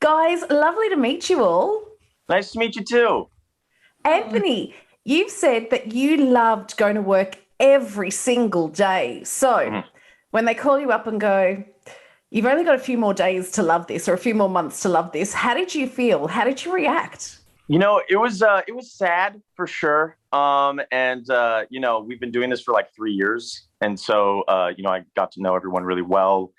Guys, lovely to meet you all. Nice to meet you too. Anthony, you've said that you loved going to work every single day. So Mhm. when they call you up and go, you've only got a few more days to love this or a few more months to love this, how did you feel? How did you react? It was sad for sure. We've been doing this for like 3 years, and so I got to know everyone really well.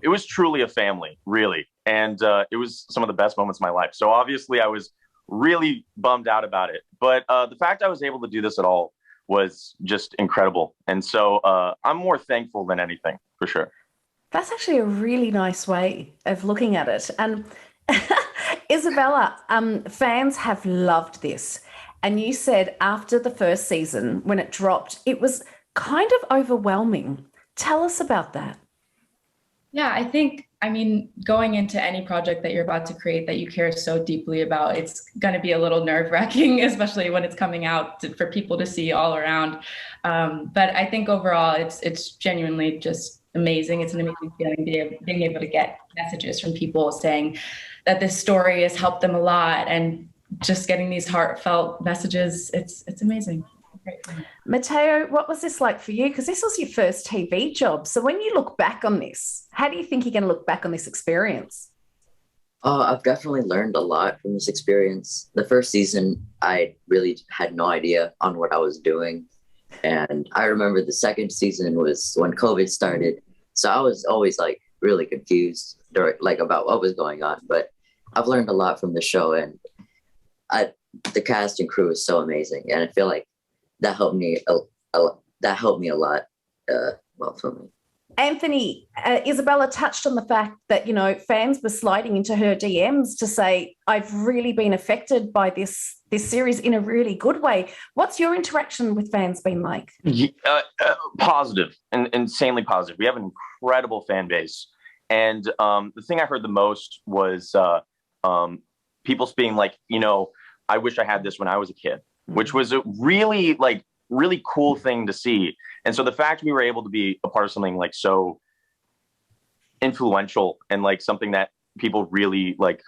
It was truly a family, really, and it was some of the best moments of my life. So obviously, I was really bummed out about it, but the fact I was able to do this at all was just incredible, and so I'm more thankful than anything for sure. That's actually a really nice way of looking at it. And Isabella, fans have loved this. And you said after the first season, when it dropped, it was kind of overwhelming. Tell us about that. Yeah, I mean, going into any project that you're about to create that you care so deeply about, it's going to be a little nerve-wracking, especially when it's coming out for people to see all around. But I think overall, it's genuinely just amazing. It's an amazing feeling being able to get messages from people saying that this story has helped them a lot, and just getting these heartfelt messages. It's amazing. Great. Matteo, what was this like for you? Because this was your first TV job. So when you look back on this, how do you think you're going to look back on this experience? I've definitely learned a lot from this experience. The first season, I really had no idea on what I was doing. And I remember the second season was when COVID started. So I was always like really confused like about what was going on. But I've learned a lot from the show, and I, the cast and crew is so amazing. And I feel like that helped me that helped me a lot. Filming. Anthony, Isabella touched on the fact that, fans were sliding into her DMs to say, I've really been affected by this series in a really good way. What's your interaction with fans been like? Positive and insanely positive. We have an incredible fan base. And the thing I heard the most was people being like, I wish I had this when I was a kid, which was a really cool thing to see. And so the fact we were able to be a part of something like so influential and like something that people really like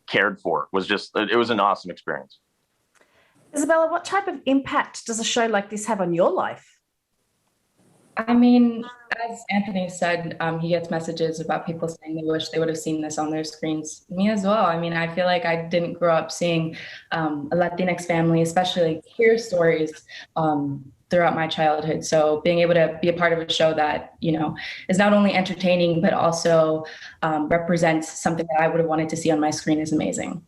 cared for was it was an awesome experience. Isabella, what type of impact does a show like this have on your life? I mean, as Anthony said, he gets messages about people saying they wish they would have seen this on their screens. Me as well. I mean, I feel like I didn't grow up seeing a Latinx family, especially like, hear stories throughout my childhood. So being able to be a part of a show that, is not only entertaining, but also represents something that I would have wanted to see on my screen is amazing.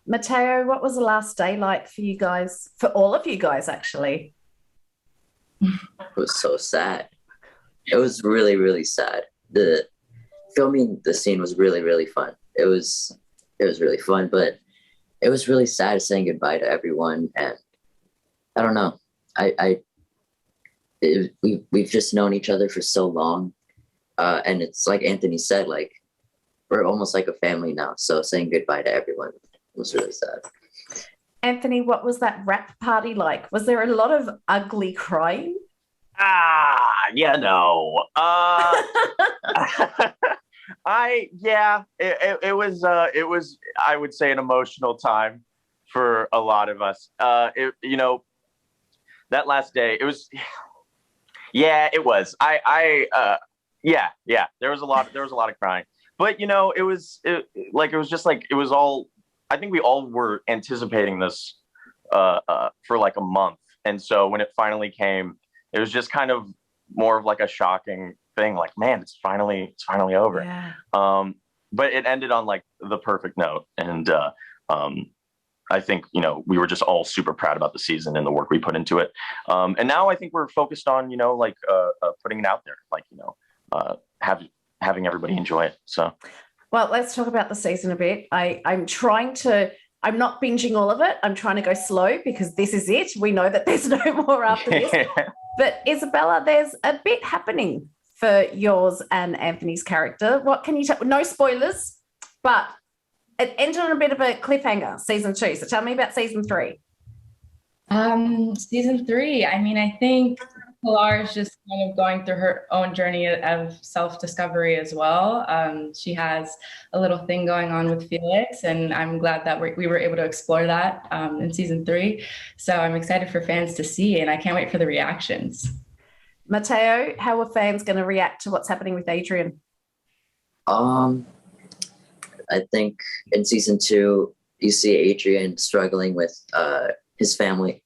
Matteo, what was the last day like for you guys? For all of you guys, actually. It was so sad. It was really, really sad. The filming the scene was really, really fun. It was really fun, but it was really sad saying goodbye to everyone. And I don't know. We've just known each other for so long, and it's like Anthony said, like we're almost like a family now. So saying goodbye to everyone was really sad. Anthony, what was that wrap party like? Was there a lot of ugly crying? Yeah, no. It was I would say an emotional time for a lot of us. That last day, it was. Yeah. There was a lot of crying, but it was just like it was all. I think we all were anticipating this for like a month. And so when it finally came, it was just kind of more of like a shocking thing. Like, man, it's finally over. Yeah. But it ended on like the perfect note. And I think, we were just all super proud about the season and the work we put into it. And now I think we're focused on, putting it out there, having everybody enjoy it. So. Well, let's talk about the season a bit. I'm not binging all of it. I'm trying to go slow because this is it. We know that there's no more after this. But Isabella, there's a bit happening for yours and Anthony's character. What can you tell? No spoilers, but it ended on a bit of a cliffhanger, season 2. So tell me about season 3. Season 3. I mean, I think Pilar is just kind of going through her own journey of self-discovery as well. She has a little thing going on with Felix, and I'm glad that we were able to explore that in season 3. So I'm excited for fans to see, and I can't wait for the reactions. Matteo, how are fans going to react to what's happening with Adrian? I think in season 2, you see Adrian struggling with his family,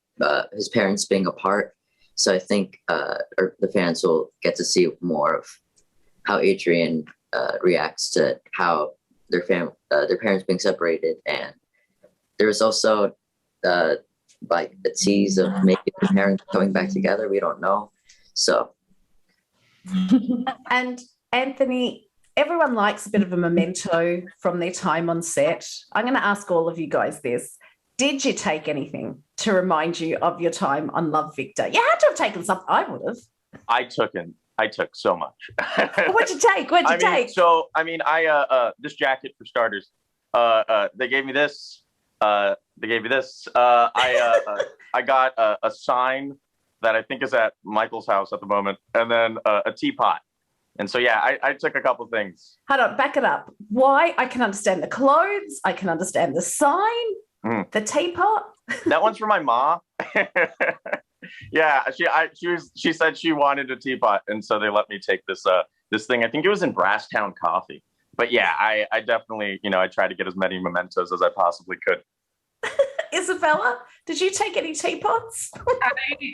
his parents being apart. So I think the fans will get to see more of how Adrian reacts to how their parents being separated, and there's also like the tease of maybe their parents coming back together. We don't know. So, and Anthony, everyone likes a bit of a memento from their time on set. I'm going to ask all of you guys this. Did you take anything to remind you of your time on Love Victor? You had to have taken something. I would have. I took so much. What'd you take? This jacket for starters. They gave me this. I got a sign that I think is at Michael's house at the moment, and then a teapot. And so, yeah, I took a couple things. Hold on, back it up. Why? I can understand the clothes. I can understand the sign, the teapot. That one's for my mom. Yeah, she said she wanted a teapot, and so they let me take this thing. I think it was in Brasstown Coffee. But yeah, I definitely, I tried to get as many mementos as I possibly could. Isabella, did you take any teapots?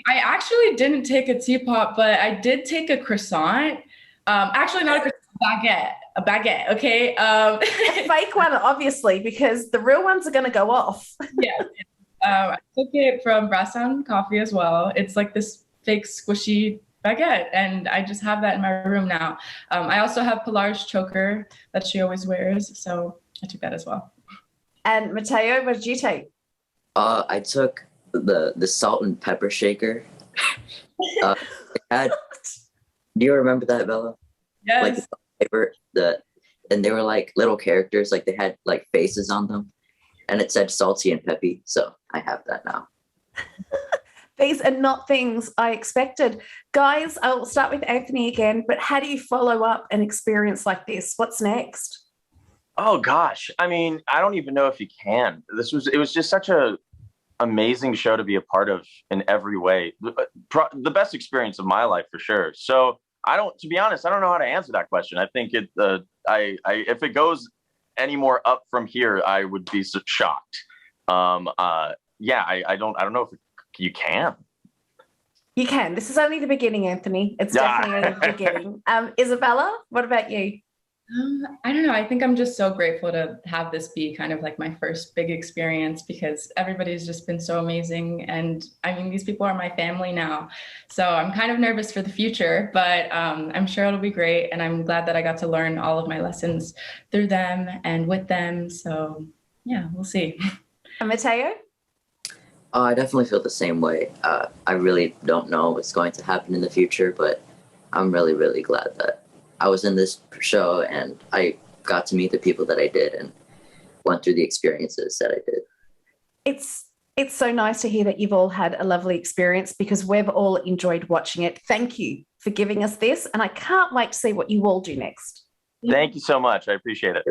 I actually didn't take a teapot, but I did take a croissant. Actually, not a croissant, a baguette. Okay. A fake one, obviously, because the real ones are going to go off. Yeah. I took it from Brasstown Coffee as well. It's like this fake squishy baguette, and I just have that in my room now. I also have Pilar's choker that she always wears, so I took that as well. And Matteo, what did you take? I took the salt and pepper shaker. Do you remember that, Bella? Yes. And they were like little characters, like they had like faces on them, and it said salty and peppy. So I have that now. These are not things I expected. Guys, I'll start with Anthony again, but how do you follow up an experience like this? What's next? Oh gosh. I mean, I don't even know if you can. It was just such a amazing show to be a part of in every way. The best experience of my life for sure. So to be honest, I don't know how to answer that question. I think if it goes any more up from here, I would be so shocked. I don't know if you can. You can. This is only the beginning, Anthony. It's definitely only the beginning. Isabella, what about you? I don't know. I think I'm just so grateful to have this be kind of like my first big experience, because everybody's just been so amazing. And I mean, these people are my family now. So I'm kind of nervous for the future, but I'm sure it'll be great. And I'm glad that I got to learn all of my lessons through them and with them. So yeah, we'll see. And Matteo? I definitely feel the same way. I really don't know what's going to happen in the future, but I'm really, really glad that I was in this show and I got to meet the people that I did and went through the experiences that I did. It's so nice to hear that you've all had a lovely experience, because we've all enjoyed watching it. Thank you for giving us this, and I can't wait to see what you all do next. Thank you so much. I appreciate it.